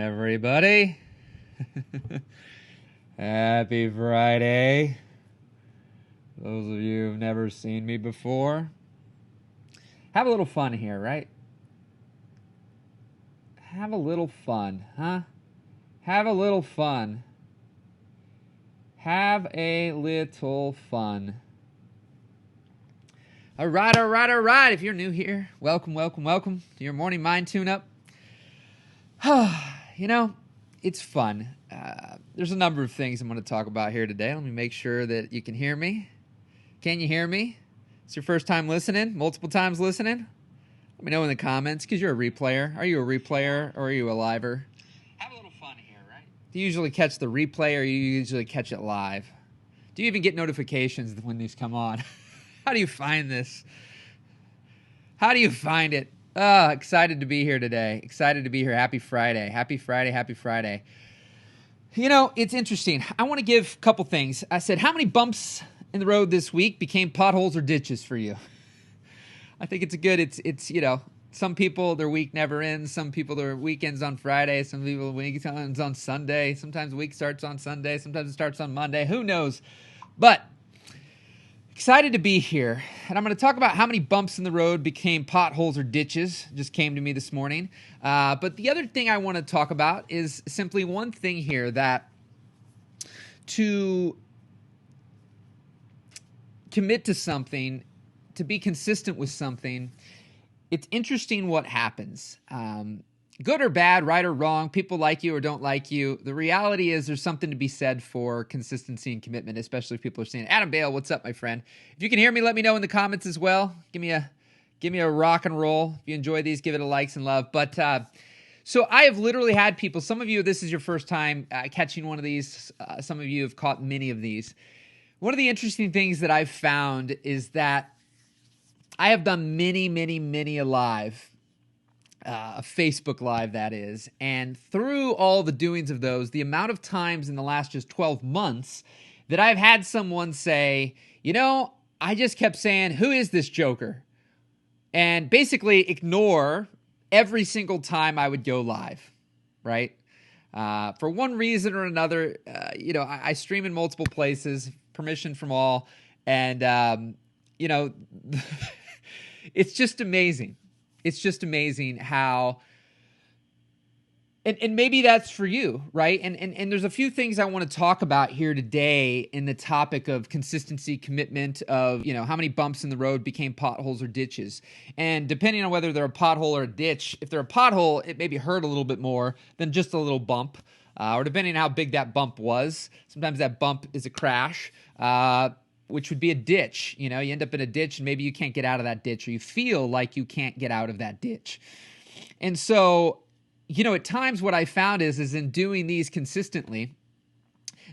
everybody. Happy Friday. Those of you who've never seen me before, have a little fun here, right? Have a little fun, huh? Have a little fun. Have a little fun. All right. If you're new here, welcome to your morning mind tune-up. You know, it's fun. There's a number of things I'm going to talk about here today. Let me make sure that you can hear me. Can you hear me? It's your first time listening? Multiple times listening? Let me know in the comments, because you're a replayer. Are you a replayer or are you a liver? Have a little fun here, right? Do you usually catch the replay or you usually catch it live? Do you even get notifications when these come on? How do you find this? How do you find it? Excited to be here today. Excited to be here. Happy Friday. Happy Friday. You know, it's interesting. I want to give a couple things. I said, how many bumps in the road this week became potholes or ditches for you? I think it's it's you know, some people, their week never ends. Some people, their weekend's on Friday. Some people, weekend's on Sunday. Sometimes the week starts on Sunday. Sometimes it starts on Monday. Who knows? But excited to be here, and I'm going to talk about how many bumps in the road became potholes or ditches. Just came to me this morning. But the other thing I want to talk about is simply one thing here, that to commit to something, to be consistent with something, it's interesting what happens. Good or bad, right or wrong, people like you or don't like you. The reality is there's something to be said for consistency and commitment, especially if people are saying, Adam Bale, what's up, my friend? If you can hear me, let me know in the comments as well. Give me a rock and roll. If you enjoy these, give it a likes and love. But so I have literally had people, some of you, this is your first time catching one of these. Some of you have caught many of these. One of the interesting things that I've found is that I have done many a live. A Facebook Live, that is. And through all the doings of those, the amount of times in the last just 12 months that I've had someone say, you know, I just kept saying, who is this joker? And basically ignore every single time I would go live, right? For one reason or another, you know, I stream in multiple places, permission from all. And, you know, it's just amazing. It's just amazing how, and maybe that's for you, right? And there's a few things I want to talk about here today in the topic of consistency, commitment, of, you know, how many bumps in the road became potholes or ditches. And depending on whether they're a pothole or a ditch, if they're a pothole, it maybe hurt a little bit more than just a little bump, or depending on how big that bump was. Sometimes that bump is a crash, which would be a ditch. You know, you end up in a ditch and maybe you can't get out of that ditch, or you feel like you can't get out of that ditch. And so, you know, at times what I found is in doing these consistently,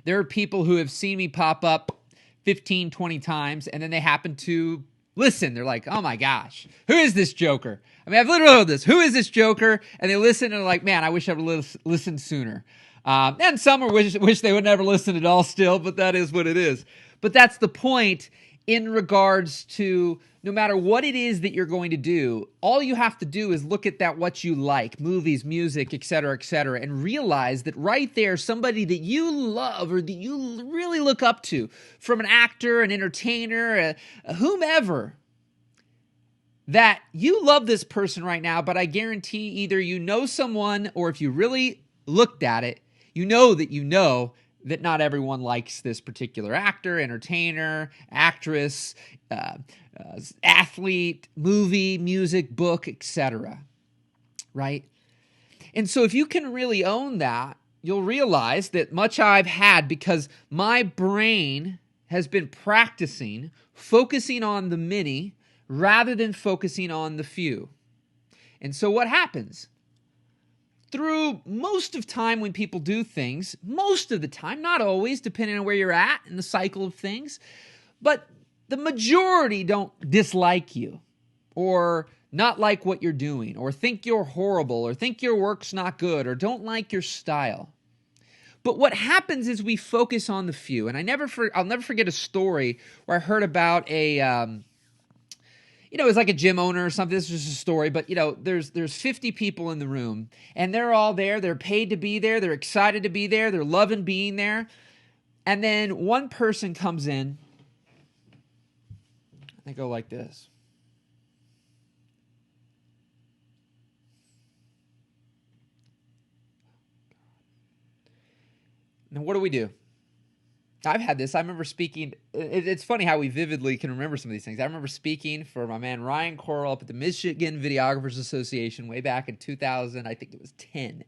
there are people who have seen me pop up 15, 20 times, and then they happen to listen. They're like, oh my gosh, who is this joker? I mean, I've literally heard this. Who is this joker? And they listen and they're like, man, I wish I would have listened sooner. And some wish they would never listen at all still, but that is what it is. But that's the point in regards to no matter what it is that you're going to do, all you have to do is look at that, what you like, movies, music, et cetera, and realize that right there, somebody that you love or that you really look up to, from an actor, an entertainer, whomever, that you love this person right now, but I guarantee either you know someone, or if you really looked at it, you know that not everyone likes this particular actor, entertainer, actress, athlete, movie, music, book, etc. Right? And so if you can really own that, you'll realize that much I've had, because my brain has been practicing focusing on the many rather than focusing on the few. And so what happens? Through most of time when people do things, most of the time, not always, depending on where you're at in the cycle of things, but the majority don't dislike you or not like what you're doing or think you're horrible or think your work's not good or don't like your style. But what happens is we focus on the few. And I'll never forget a story where I heard about it was like a gym owner or something. This is just a story, but there's 50 people in the room, and they're all there. They're paid to be there. They're excited to be there. They're loving being there. And then one person comes in. They go like this. Now, what do? I've had this. I remember speaking. It's funny how we vividly can remember some of these things. I remember speaking for my man Ryan Coral up at the Michigan Videographers Association way back in 2000. I think it was 10.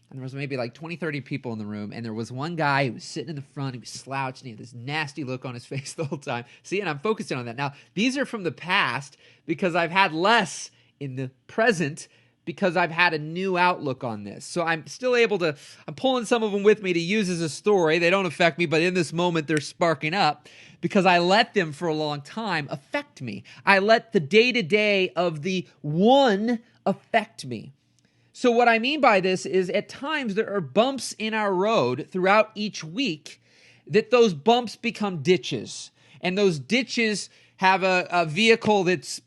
And there was maybe like 20, 30 people in the room. And there was one guy who was sitting in the front. He was slouched. And he had this nasty look on his face the whole time. See, and I'm focusing on that. Now, these are from the past because I've had less in the present because I've had a new outlook on this. So I'm still able to, I'm pulling some of them with me to use as a story. They don't affect me, but in this moment, they're sparking up because I let them for a long time affect me. I let the day-to-day of the one affect me. So what I mean by this is at times there are bumps in our road throughout each week that those bumps become ditches. And those ditches have a vehicle that's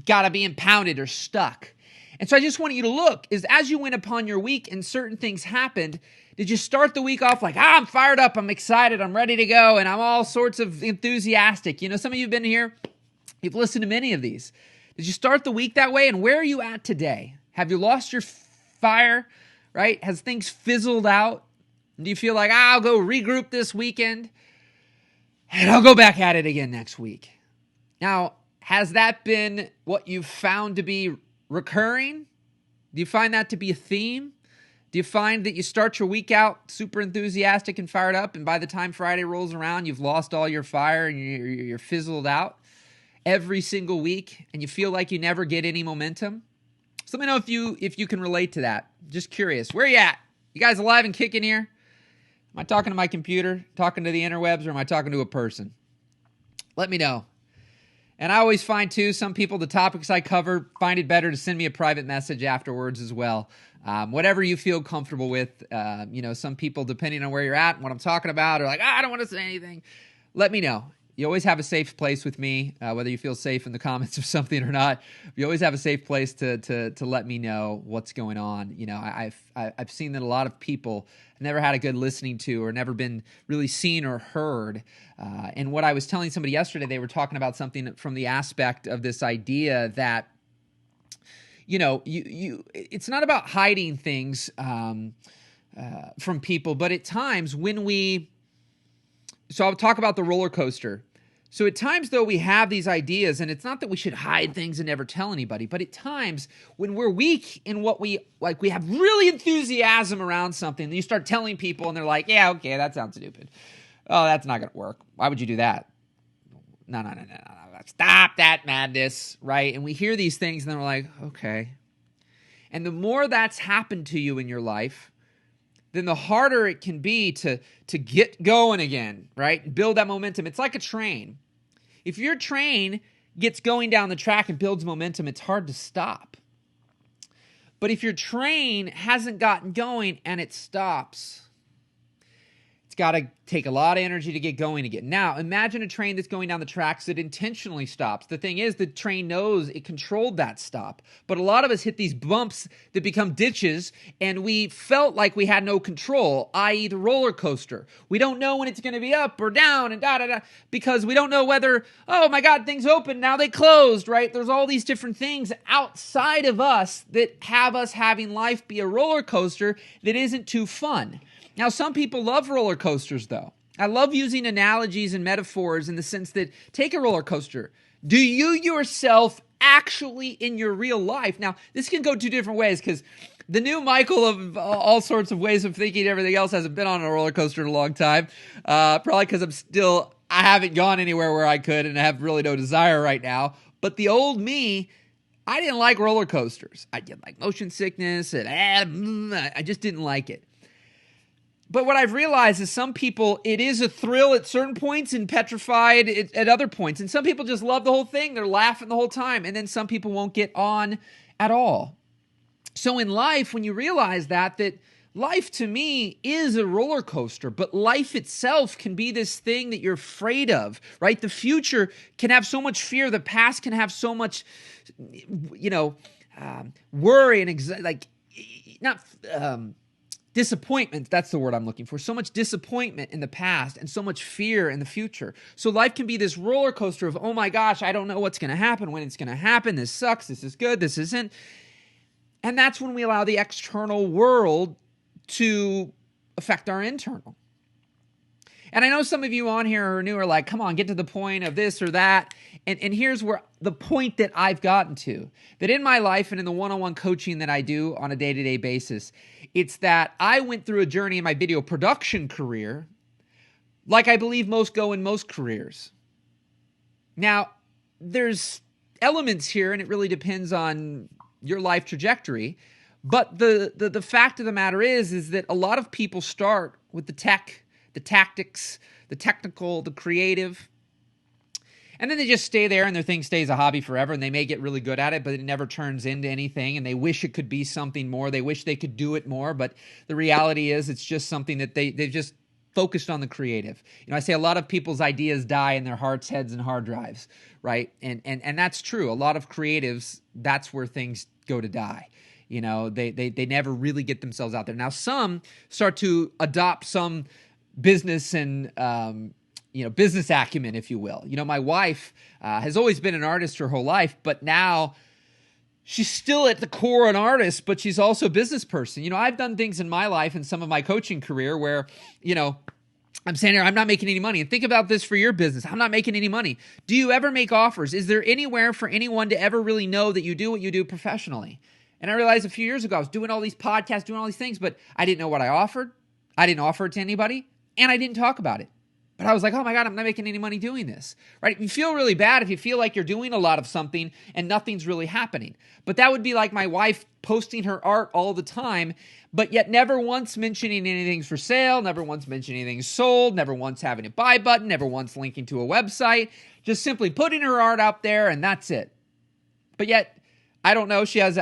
got to be impounded or stuck. And so I just want you to look, is as you went upon your week and certain things happened, did you start the week off like, I'm fired up, I'm excited, I'm ready to go, and I'm all sorts of enthusiastic? Some of you have been here, you've listened to many of these. Did you start the week that way? And where are you at today? Have you lost your fire, right? Has things fizzled out? Do you feel like, I'll go regroup this weekend and I'll go back at it again next week? Now, has that been what you've found to be recurring? Do you find that to be a theme? Do you find that you start your week out super enthusiastic and fired up, and by the time Friday rolls around, you've lost all your fire and you're fizzled out every single week, and you feel like you never get any momentum? So let me know if you can relate to that. Just curious. Where are you at? You guys alive and kicking here? Am I talking to my computer, talking to the interwebs, or am I talking to a person? Let me know. And I always find, too, some people, the topics I cover, find it better to send me a private message afterwards as well. Whatever you feel comfortable with. Some people, depending on where you're at and what I'm talking about, are like, I don't want to say anything. Let me know. You always have a safe place with me, whether you feel safe in the comments of something or not. You always have a safe place to let me know what's going on. I've seen that a lot of people have never had a good listening to or never been really seen or heard. And what I was telling somebody yesterday, they were talking about something from the aspect of this idea that, it's not about hiding things from people, but at times so I'll talk about the roller coaster. So at times, though, we have these ideas, and it's not that we should hide things and never tell anybody, but at times when we're weak in what we have really enthusiasm around something, and you start telling people, and they're like, yeah, okay, that sounds stupid. Oh, that's not going to work. Why would you do that? No. Stop that madness, right? And we hear these things, and then we're like, okay. And the more that's happened to you in your life, then the harder it can be to get going again, right? Build that momentum. It's like a train. If your train gets going down the track and builds momentum, it's hard to stop. But if your train hasn't gotten going and it stops, it's got to take a lot of energy to get going again. Now, imagine a train that's going down the tracks that intentionally stops. The thing is, the train knows it controlled that stop. But a lot of us hit these bumps that become ditches, and we felt like we had no control, i.e. the roller coaster. We don't know when it's going to be up or down and da-da-da, because we don't know whether, oh my God, things open, now they closed, right? There's all these different things outside of us that have us having life be a roller coaster that isn't too fun. Now, some people love roller coasters, though. I love using analogies and metaphors in the sense that, take a roller coaster. Do you yourself actually in your real life? Now, this can go two different ways, because the new Michael of all sorts of ways of thinking and everything else hasn't been on a roller coaster in a long time. Probably because I haven't gone anywhere where I could, and I have really no desire right now. But the old me, I didn't like roller coasters. I did like motion sickness, and I just didn't like it. But what I've realized is some people, it is a thrill at certain points and petrified at other points. And some people just love the whole thing. They're laughing the whole time. And then some people won't get on at all. So in life, when you realize that life to me is a roller coaster, but life itself can be this thing that you're afraid of, right? The future can have so much fear. The past can have so much, worry and disappointment. That's the word I'm looking for. So much disappointment in the past and so much fear in the future. So life can be this roller coaster of, oh my gosh, I don't know what's going to happen, when it's going to happen. This sucks. This is good. This isn't. And that's when we allow the external world to affect our internal. And I know some of you on here are new, are like, come on, get to the point of this or that. And here's where the point that I've gotten to, that in my life and in the one-on-one coaching that I do on a day-to-day basis, it's that I went through a journey in my video production career, like I believe most go in most careers. Now, there's elements here, and it really depends on your life trajectory. But the fact of the matter is that a lot of people start with the tech, the tactics, the technical, the creative, and then they just stay there and their thing stays a hobby forever, and they may get really good at it, but it never turns into anything, and they wish it could be something more. They wish they could do it more, but the reality is it's just something that they've just focused on the creative. I say a lot of people's ideas die in their hearts, heads, and hard drives, right? And that's true. A lot of creatives, that's where things go to die. They never really get themselves out there. Now, some start to adopt some business and business acumen, if you will. My wife has always been an artist her whole life, but now she's still at the core an artist, but she's also a business person. I've done things in my life and some of my coaching career where, I'm saying here, I'm not making any money. And think about this for your business. I'm not making any money. Do you ever make offers? Is there anywhere for anyone to ever really know that you do what you do professionally? And I realized a few years ago, I was doing all these podcasts, doing all these things, but I didn't know what I offered. I didn't offer it to anybody, and I didn't talk about it. But I was like, oh my God, I'm not making any money doing this, right? You feel really bad if you feel like you're doing a lot of something and nothing's really happening. But that would be like my wife posting her art all the time, but yet never once mentioning anything's for sale, never once mentioning anything's sold, never once having a buy button, never once linking to a website, just simply putting her art out there, and that's it. But yet, I don't know. She has.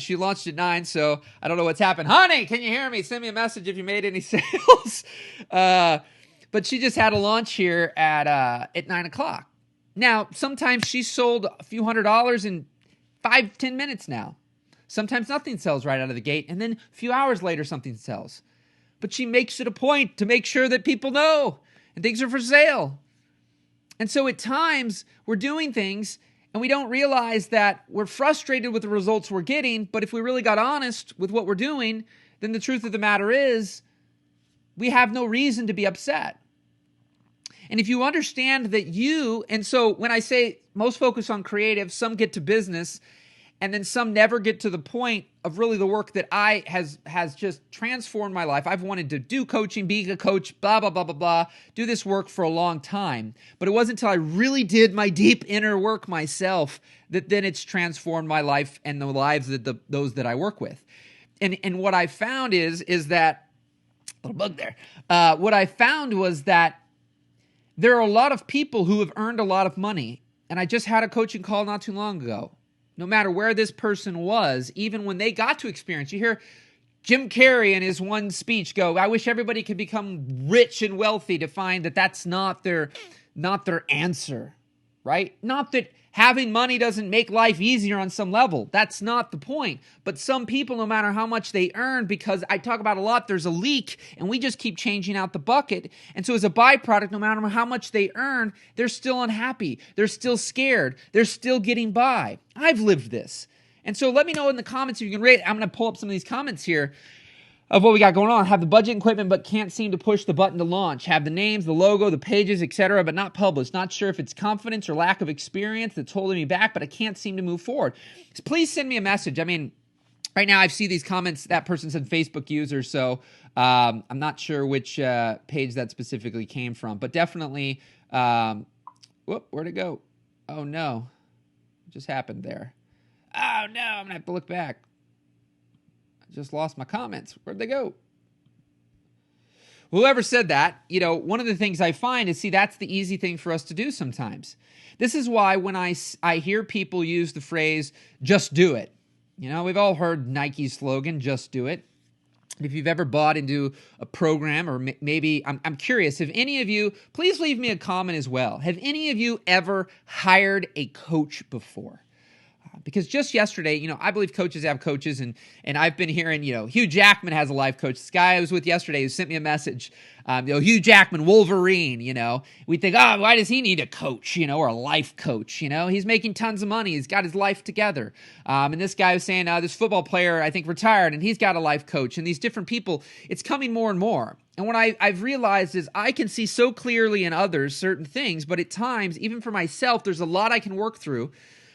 She launched at 9, so I don't know what's happened. Honey, can you hear me? Send me a message if you made any sales. But she just had a launch here at 9 o'clock. Now, sometimes she's sold a few $100s in 5-10 minutes now. Sometimes nothing sells right out of the gate, and then a few hours later something sells. But she makes it a point to make sure that people know and things are for sale. And so at times we're doing things and we don't realize that we're frustrated with the results we're getting, but if we really got honest with what we're doing, then the truth of the matter is we have no reason to be upset. And if you understand that and so when I say most focus on creative, some get to business, and then some never get to the point of really the work that has just transformed my life. I've wanted to do coaching, be a coach, blah, blah, blah, blah, blah, do this work for a long time. But it wasn't until I really did my deep inner work myself that then it's transformed my life and the lives of those that I work with. And what I found is that, little bug there, what I found was that there are a lot of people who have earned a lot of money. And I just had a coaching call not too long ago. No matter where this person was, even when they got to experience, you hear Jim Carrey in his one speech go, I wish everybody could become rich and wealthy, to find that that's not their answer, right? Not that having money doesn't make life easier on some level. That's not the point. But some people, no matter how much they earn, because I talk about a lot, there's a leak and we just keep changing out the bucket. And so as a byproduct, no matter how much they earn, they're still unhappy. They're still scared. They're still getting by. I've lived this. And so let me know in the comments if you can rate. I'm going to pull up some of these comments here of what we got going on. Have the budget and equipment, but can't seem to push the button to launch. Have the names, the logo, the pages, etc., but not published. Not sure if it's confidence or lack of experience that's holding me back, but I can't seem to move forward. So please send me a message. I mean, right now I see these comments. That person said Facebook user, so I'm not sure which page that specifically came from, but definitely, where'd it go? Oh no, what just happened there? Oh no, I'm gonna have to look back. Just lost my comments. Where'd they go? Whoever said that, one of the things I find is, that's the easy thing for us to do sometimes. This is why when I hear people use the phrase, just do it. We've all heard Nike's slogan, just do it. If you've ever bought into a program, or maybe I'm curious, have any of you, please leave me a comment as well. Have any of you ever hired a coach before? Because just yesterday, I believe coaches have coaches, and I've been hearing, Hugh Jackman has a life coach. This guy I was with yesterday who sent me a message, Hugh Jackman, Wolverine, we think, oh, why does he need a coach, or a life coach, he's making tons of money. He's got his life together. And this guy was saying, this football player, I think, retired, and he's got a life coach, and these different people, it's coming more and more. And what I've realized is I can see so clearly in others certain things, but at times, even for myself, there's a lot I can work through.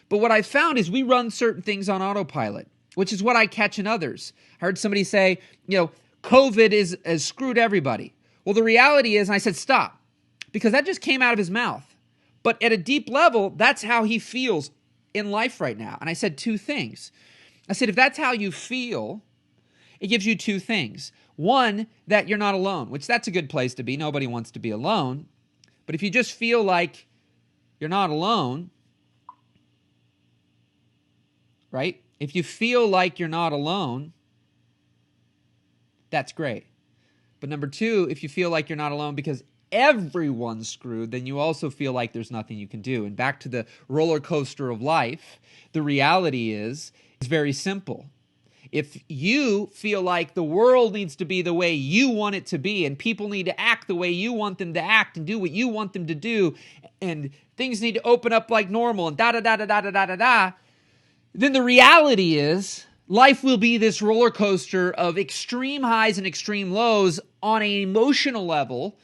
But what I've found is we run certain things on autopilot, which is what I catch in others. I heard somebody say, COVID has screwed everybody. Well, the reality is, and I said, stop, because that just came out of his mouth. But at a deep level, that's how he feels in life right now. And I said two things. I said, if that's how you feel, it gives you two things. One, that you're not alone, which that's a good place to be. Nobody wants to be alone. But if you just feel like you're not alone, right? If you feel like you're not alone, that's great. But number two, if you feel like you're not alone because everyone's screwed, then you also feel like there's nothing you can do. And back to the roller coaster of life, the reality is very simple. If you feel like the world needs to be the way you want it to be, and people need to act the way you want them to act and do what you want them to do, and things need to open up like normal and da-da-da-da-da-da-da-da, then the reality is life will be this roller coaster of extreme highs and extreme lows on an emotional level.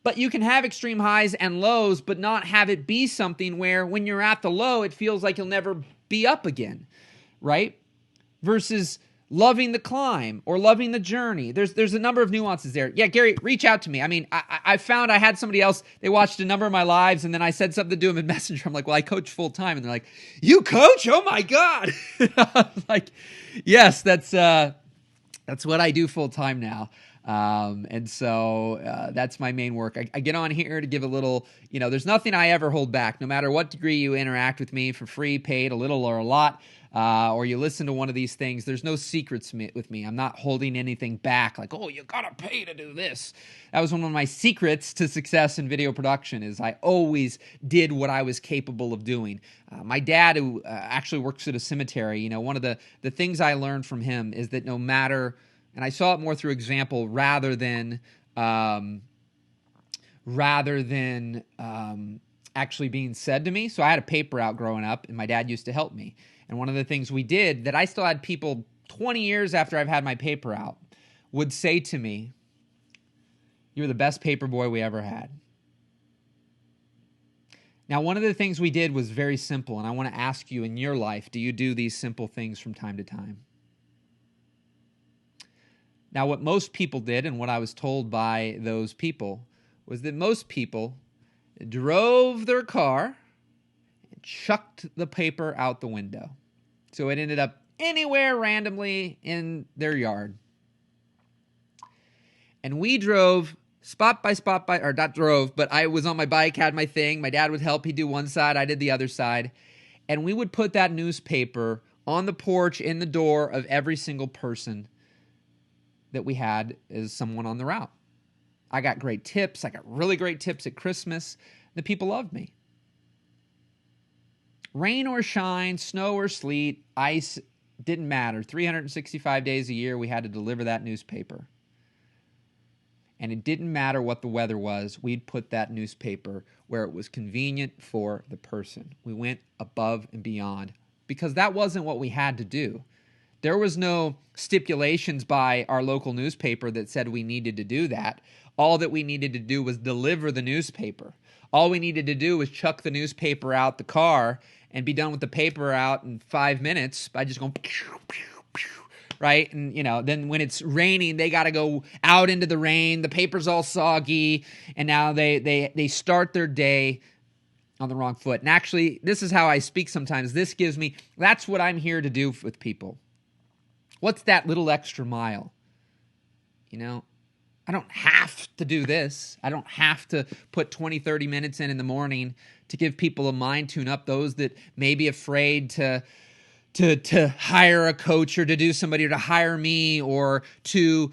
But you can have extreme highs and lows, but not have it be something where when you're at the low, it feels like you'll never be up again, right? Versus loving the climb or loving the journey. There's a number of nuances there. Yeah, Gary, reach out to me. I mean, I found I had somebody else, they watched a number of my lives, and then I said something to them in Messenger. I'm like, well, I coach full time. And they're like, you coach? Oh my God. I'm like, yes, that's what I do full time now. And so that's my main work. I get on here to give a little, there's nothing I ever hold back. No matter what degree you interact with me for free, paid, a little or a lot, or you listen to one of these things, there's no secrets with me. I'm not holding anything back like, oh, you gotta pay to do this. That was one of my secrets to success in video production, is I always did what I was capable of doing. My dad, who actually works at a cemetery, one of the things I learned from him is that no matter, and I saw it more through example rather than actually being said to me. So I had a paper out growing up, and my dad used to help me. And one of the things we did that I still had people 20 years after I've had my paper out would say to me, "You're the best paper boy we ever had." Now, one of the things we did was very simple, and I want to ask you in your life, do you do these simple things from time to time? Now, what most people did, and what I was told by those people, was that most people drove their car and chucked the paper out the window. So it ended up anywhere randomly in their yard. And we drove spot by, or not drove, but I was on my bike, had my thing. My dad would help. He'd do one side, I did the other side. And we would put that newspaper on the porch, in the door of every single person that we had as someone on the route. I got great tips. I got really great tips at Christmas. The people loved me. Rain or shine, snow or sleet, ice, didn't matter. 365 days a year, we had to deliver that newspaper. And it didn't matter what the weather was. We'd put that newspaper where it was convenient for the person. We went above and beyond because that wasn't what we had to do. There was no stipulations by our local newspaper that said we needed to do that. All that we needed to do was deliver the newspaper. All we needed to do was chuck the newspaper out the car and be done with the paper out in 5 minutes by just going pew, pew, pew, right? And, then when it's raining, they got to go out into the rain. The paper's all soggy, and now they start their day on the wrong foot. And actually, this is how I speak sometimes. That's what I'm here to do with people. What's that little extra mile? I don't have to do this. I don't have to put 20, 30 minutes in the morning to give people a mind tune-up, those that may be afraid to, to hire a coach or to do somebody or to hire me or to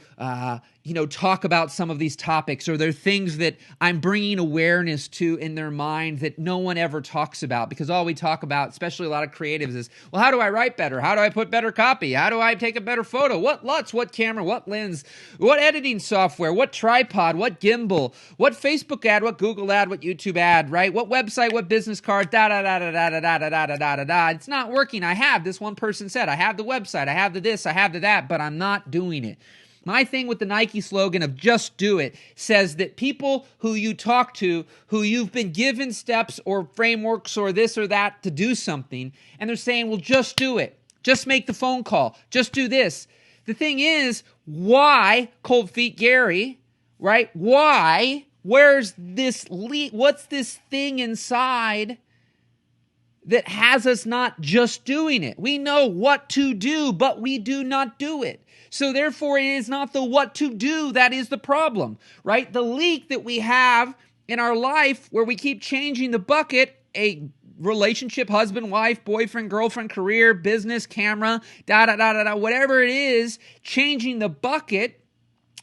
talk about some of these topics, or they're things that I'm bringing awareness to in their mind that no one ever talks about, because all we talk about, especially a lot of creatives, is, well, how do I write better? How do I put better copy? How do I take a better photo? What LUTs, what camera, what lens, what editing software, what tripod, what gimbal, what Facebook ad, what Google ad, what YouTube ad, right? What website, what business card, da da da da da da da da da da da da. It's not working. I have, this one person said, I have the website, I have the this, I have the that, but I'm not doing it. My thing with the Nike slogan of just do it says that people who you talk to, who you've been given steps or frameworks or this or that to do something, and they're saying, well, just do it. Just make the phone call. Just do this. The thing is, why, Cold Feet Gary, right? Why? Where's this what's this thing inside that has us not just doing it? We know what to do, but we do not do it. So therefore, it is not the what to do that is the problem, right? The leak that we have in our life where we keep changing the bucket, a relationship, husband, wife, boyfriend, girlfriend, career, business, camera, whatever it is, changing the bucket,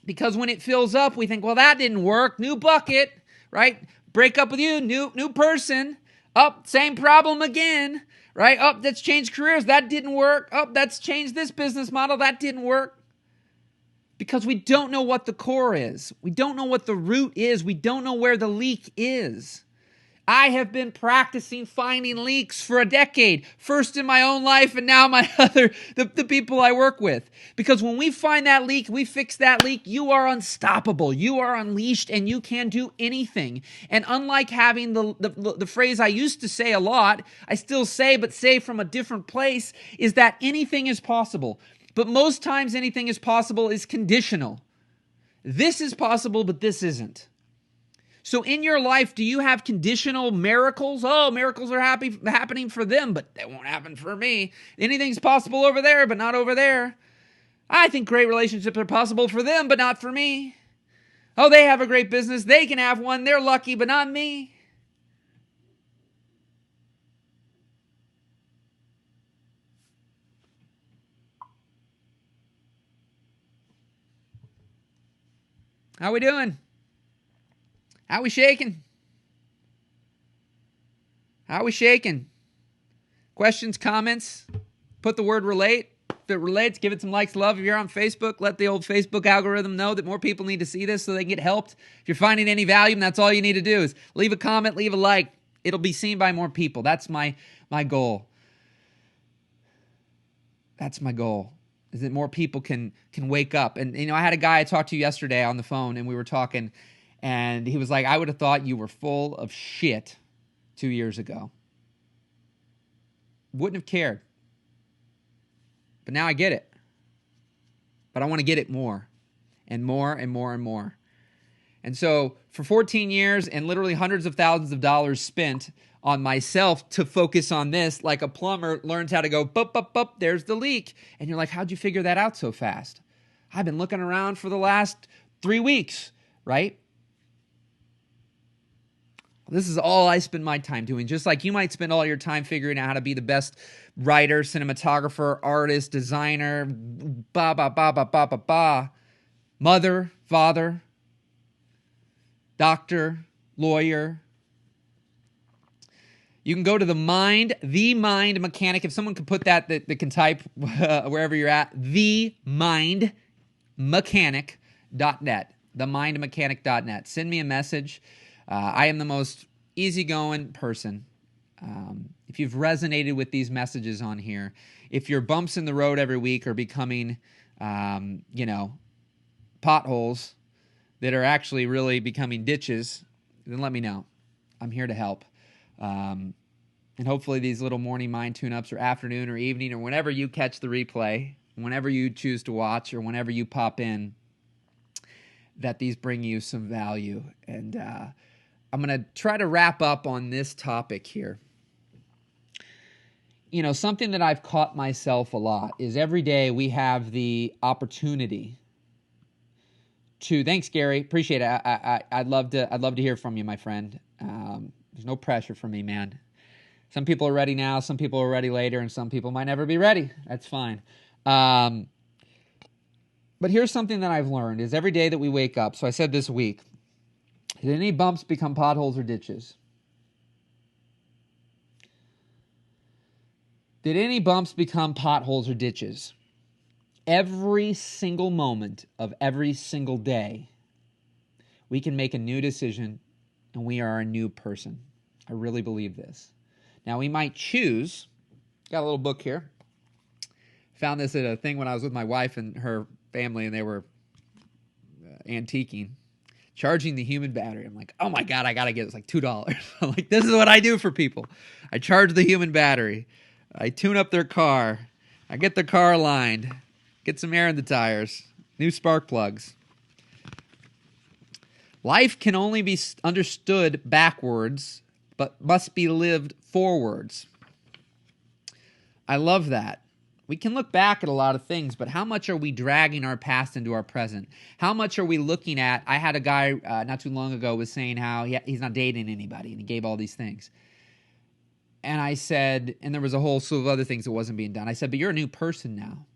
because when it fills up, we think, well, that didn't work. New bucket, right? Break up with you, new person. Up, same problem again, right? Up, that's changed careers. That didn't work. Up, that's changed this business model. That didn't work. Because we don't know what the core is. We don't know what the root is. We don't know where the leak is. I have been practicing finding leaks for a decade, first in my own life and now the people I work with. Because when we find that leak, we fix that leak, you are unstoppable. You are unleashed and you can do anything. And unlike having the phrase I used to say a lot, I still say, but say from a different place, is that anything is possible. But most times anything is possible is conditional. This is possible, but this isn't. So in your life, do you have conditional miracles? Oh, miracles are happening for them, but they won't happen for me. Anything's possible over there, but not over there. I think great relationships are possible for them, but not for me. Oh, they have a great business. They can have one. They're lucky, but not me. How we doing? How we shaking? How we shaking? Questions, comments? Put the word relate. If it relates, give it some likes, love. If you're on Facebook, let the old Facebook algorithm know that more people need to see this so they can get helped. If you're finding any value, that's all you need to do is leave a comment, leave a like. It'll be seen by more people. That's my goal. That's my goal, is that more people can wake up. And, I had a guy I talked to yesterday on the phone, and we were talking, and he was like, I would have thought you were full of shit 2 years ago. Wouldn't have cared. But now I get it. But I want to get it more and more and more and more. And so for 14 years and literally hundreds of thousands of dollars spent on myself to focus on this, like a plumber learns how to go, bup, bup, bup, there's the leak. And you're like, how'd you figure that out so fast? I've been looking around for the last 3 weeks, right? This is all I spend my time doing, just like you might spend all your time figuring out how to be the best writer, cinematographer, artist, designer, mother, father, doctor, lawyer. You can go to the mind mechanic. If someone could put that can type wherever you're at, themindmechanic.net, themindmechanic.net. Send me a message. I am the most easygoing person. If you've resonated with these messages on here, if your bumps in the road every week are becoming, potholes that are actually really becoming ditches, then let me know. I'm here to help. And hopefully these little morning mind tune-ups or afternoon or evening or whenever you catch the replay, whenever you choose to watch or whenever you pop in, that these bring you some value. And I'm going to try to wrap up on this topic here. Something that I've caught myself a lot is every day we have the opportunity to, thanks Gary, appreciate it. I'd love to hear from you, my friend. There's no pressure from me, man. Some people are ready now, some people are ready later, and some people might never be ready. That's fine. But here's something that I've learned is every day that we wake up, so I said this week, did any bumps become potholes or ditches? Did any bumps become potholes or ditches? Every single moment of every single day, we can make a new decision and we are a new person. I really believe this. Now, we might choose, got a little book here. Found this at a thing when I was with my wife and her family, and they were antiquing, charging the human battery. I'm like, oh my God, I got to get it. It's like $2. I'm like, this is what I do for people. I charge the human battery. I tune up their car. I get the car aligned. Get some air in the tires. New spark plugs. Life can only be understood backwards, but must be lived forwards. I love that. We can look back at a lot of things, but how much are we dragging our past into our present? How much are we looking at? I had a guy not too long ago was saying how he's not dating anybody, and he gave all these things. And I said, and there was a whole slew of other things that wasn't being done. I said, but you're a new person now,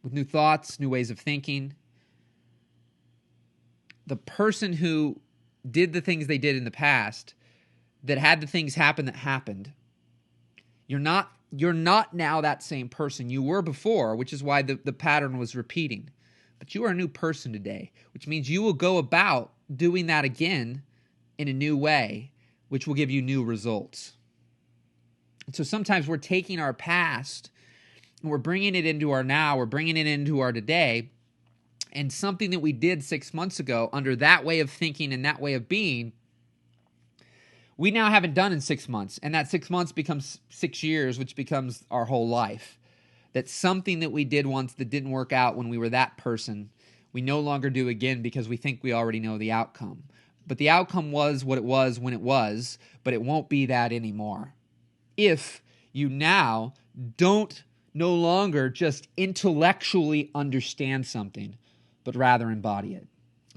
with new thoughts, new ways of thinking. The person who did the things they did in the past, that had the things happen that happened, you're not now that same person you were before, which is why the pattern was repeating. But you are a new person today, which means you will go about doing that again in a new way, which will give you new results. And so sometimes we're taking our past and we're bringing it into our now, we're bringing it into our today, and something that we did 6 months ago under that way of thinking and that way of being, we now haven't done in 6 months. And that 6 months becomes 6 years, which becomes our whole life. That's something that we did once that didn't work out when we were that person, we no longer do again because we think we already know the outcome. But the outcome was what it was when it was, but it won't be that anymore. If you now don't no longer just intellectually understand something, but rather embody it.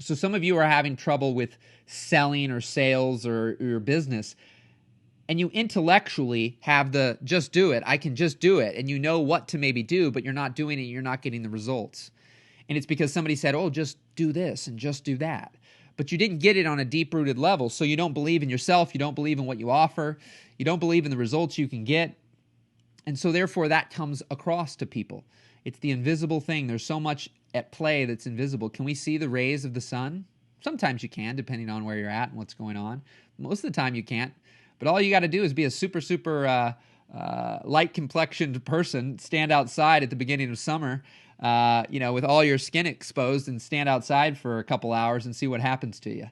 So some of you are having trouble with selling or sales or your business, and you intellectually have the just do it, I can just do it, and you know what to maybe do, but you're not doing it, you're not getting the results. And it's because somebody said, oh, just do this and just do that. But you didn't get it on a deep-rooted level, so you don't believe in yourself, you don't believe in what you offer, you don't believe in the results you can get, and so therefore that comes across to people. It's the invisible thing. There's so much at play that's invisible. Can we see the rays of the sun? Sometimes you can, depending on where you're at and what's going on. Most of the time you can't. But all you got to do is be a super light-complexioned person, stand outside at the beginning of summer, with all your skin exposed, and stand outside for a couple hours and see what happens to you.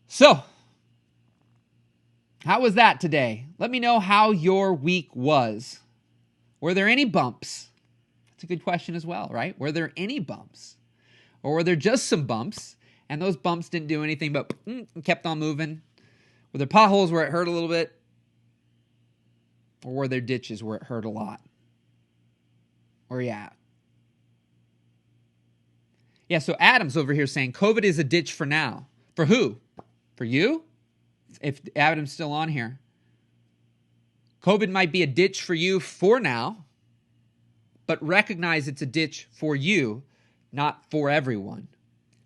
So, how was that today? Let me know how your week was. Were there any bumps? That's a good question as well, right? Were there any bumps? Or were there just some bumps, and those bumps didn't do anything but kept on moving? Were there potholes where it hurt a little bit? Or were there ditches where it hurt a lot? Where are you at? Yeah, so Adam's over here saying COVID is a ditch for now. For who? For you? If Adam's still on here. COVID might be a ditch for you for now, but recognize it's a ditch for you, not for everyone.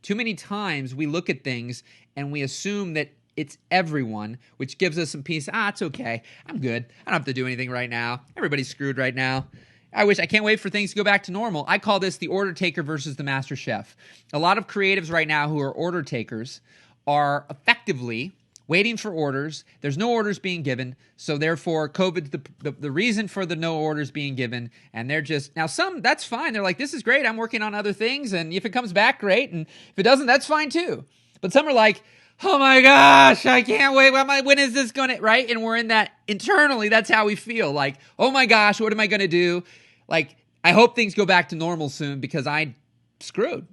Too many times we look at things and we assume that it's everyone, which gives us some peace. It's okay. I'm good. I don't have to do anything right now. Everybody's screwed right now. I can't wait for things to go back to normal. I call this the order taker versus the master chef. A lot of creatives right now who are order takers are effectively waiting for orders. There's no orders being given. So therefore, COVID's the reason for the no orders being given. And they're just, now some, that's fine. They're like, this is great. I'm working on other things. And if it comes back, great. And if it doesn't, that's fine too. But some are like, oh my gosh, I can't wait. When is this going to, right? And we're in that internally, that's how we feel. Like, oh my gosh, what am I going to do? Like, I hope things go back to normal soon because I screwed,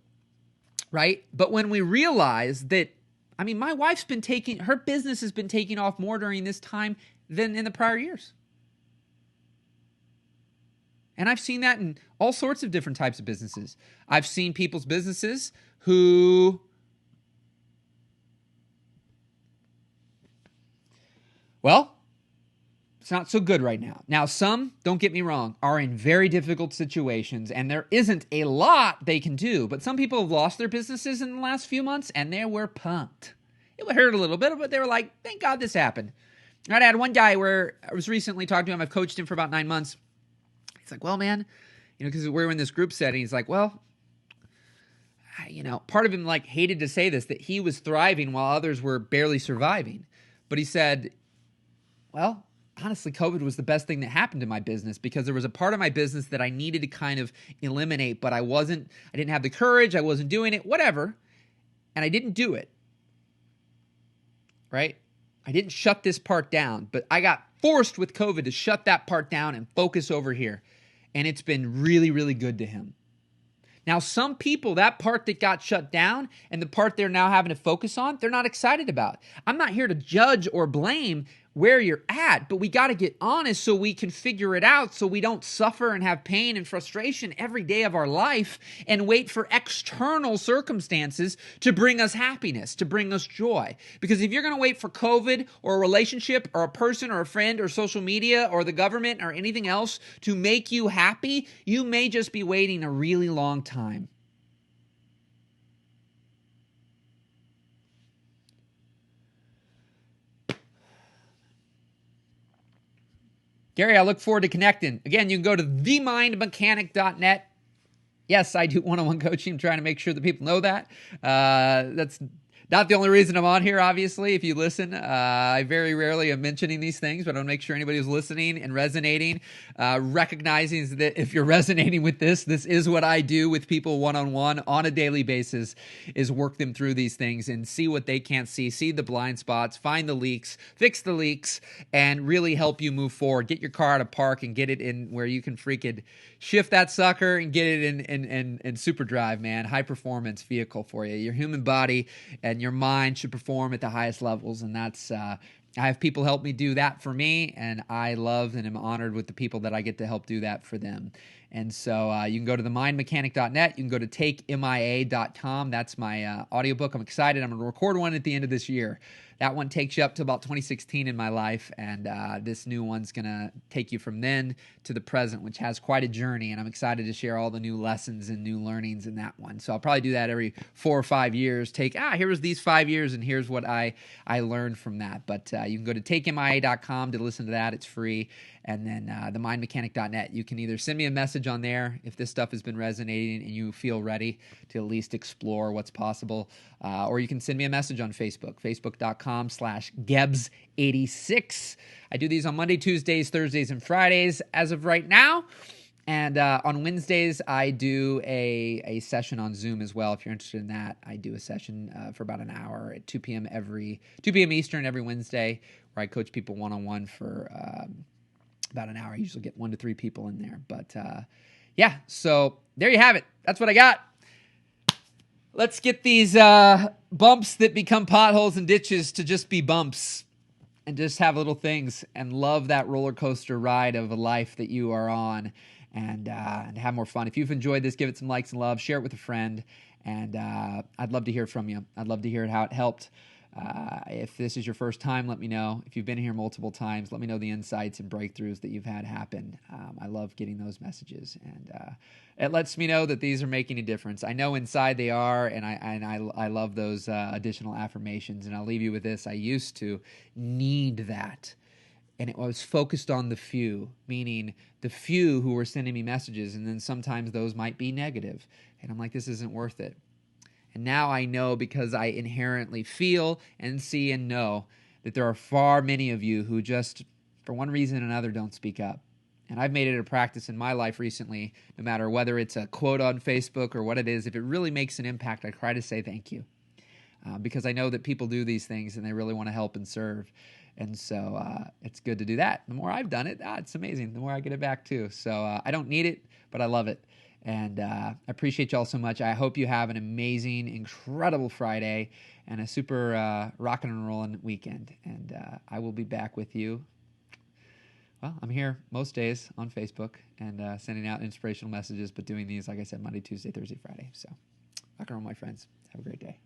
right? But when we realize that, my wife's been her business has been taking off more during this time than in the prior years. And I've seen that in all sorts of different types of businesses. I've seen people's businesses who Well, it's not so good right now. Now, some, don't get me wrong, are in very difficult situations, and there isn't a lot they can do. But some people have lost their businesses in the last few months, and they were pumped. It hurt a little bit, but they were like, thank God this happened. I had one guy where I was recently talking to him. I've coached him for about 9 months. He's like, well, man, because we're in this group setting. He's like, well, part of him like hated to say this, that he was thriving while others were barely surviving. But he said, well, honestly, COVID was the best thing that happened to my business because there was a part of my business that I needed to kind of eliminate, but I didn't have the courage. I wasn't doing it, whatever. And I didn't do it. Right? I didn't shut this part down, but I got forced with COVID to shut that part down and focus over here. And it's been really, really good to him. Now, some people, that part that got shut down and the part they're now having to focus on, they're not excited about. I'm not here to judge or blame where you're at, but we got to get honest so we can figure it out so we don't suffer and have pain and frustration every day of our life and wait for external circumstances to bring us happiness, to bring us joy. Because if you're going to wait for COVID or a relationship or a person or a friend or social media or the government or anything else to make you happy, you may just be waiting a really long time. Gary, I look forward to connecting. Again, you can go to themindmechanic.net. Yes, I do one-on-one coaching. I'm trying to make sure that people know that. That's not the only reason I'm on here, obviously. If you listen, I very rarely am mentioning these things, but I want to make sure anybody who's listening and resonating, recognizing that if you're resonating with this is what I do with people one-on-one on a daily basis, is work them through these things and see what they can't see the blind spots, find the leaks, fix the leaks, and really help you move forward. Get your car out of park and get it in where you can freaking shift that sucker and get it in super drive, man. High performance vehicle for you. Your human body and your mind should perform at the highest levels, and that's I have people help me do that for me, and I love and am honored with the people that I get to help do that for them. And so you can go to themindmechanic.net. You can go to takemia.com. That's my audiobook. I'm excited. I'm going to record one at the end of this year. That one takes you up to about 2016 in my life, and this new one's going to take you from then to the present, which has quite a journey, and I'm excited to share all the new lessons and new learnings in that one. So I'll probably do that every 4 or 5 years. Here was these 5 years, and here's what I learned from that. But you can go to takemia.com to listen to that. It's free. And then themindmechanic.net. You can either send me a message on there if this stuff has been resonating and you feel ready to at least explore what's possible, or you can send me a message on Facebook, facebook.com/Gebs86. I do these on Monday, Tuesdays, Thursdays, and Fridays as of right now. And on Wednesdays, I do a session on Zoom as well. If you're interested in that, I do a session for about an hour at 2 p.m. Eastern every Wednesday, where I coach people one-on-one for about an hour. I usually get 1 to 3 people in there. But yeah, so there you have it. That's what I got. Let's get these bumps that become potholes and ditches to just be bumps and just have little things and love that roller coaster ride of a life that you are on, and have more fun. If you've enjoyed this, give it some likes and love. Share it with a friend, and I'd love to hear from you. I'd love to hear how it helped. If this is your first time, let me know. If you've been here multiple times, let me know the insights and breakthroughs that you've had happen. I love getting those messages, and it lets me know that these are making a difference. I know inside they are, and I love those additional affirmations. And I'll leave you with this. I used to need that, and it was focused on the few, meaning the few who were sending me messages, and then sometimes those might be negative. And I'm like, this isn't worth it. And now I know, because I inherently feel and see and know that there are far many of you who just, for one reason or another, don't speak up. And I've made it a practice in my life recently, no matter whether it's a quote on Facebook or what it is, if it really makes an impact, I try to say thank you. Because I know that people do these things and they really want to help and serve. And so it's good to do that. The more I've done it, it's amazing. The more I get it back too. So I don't need it, but I love it. And I appreciate y'all so much. I hope you have an amazing, incredible Friday and a super rocking and rolling weekend. And I will be back with you. Well, I'm here most days on Facebook and sending out inspirational messages, but doing these, like I said, Monday, Tuesday, Thursday, Friday. So rock and roll, my friends. Have a great day.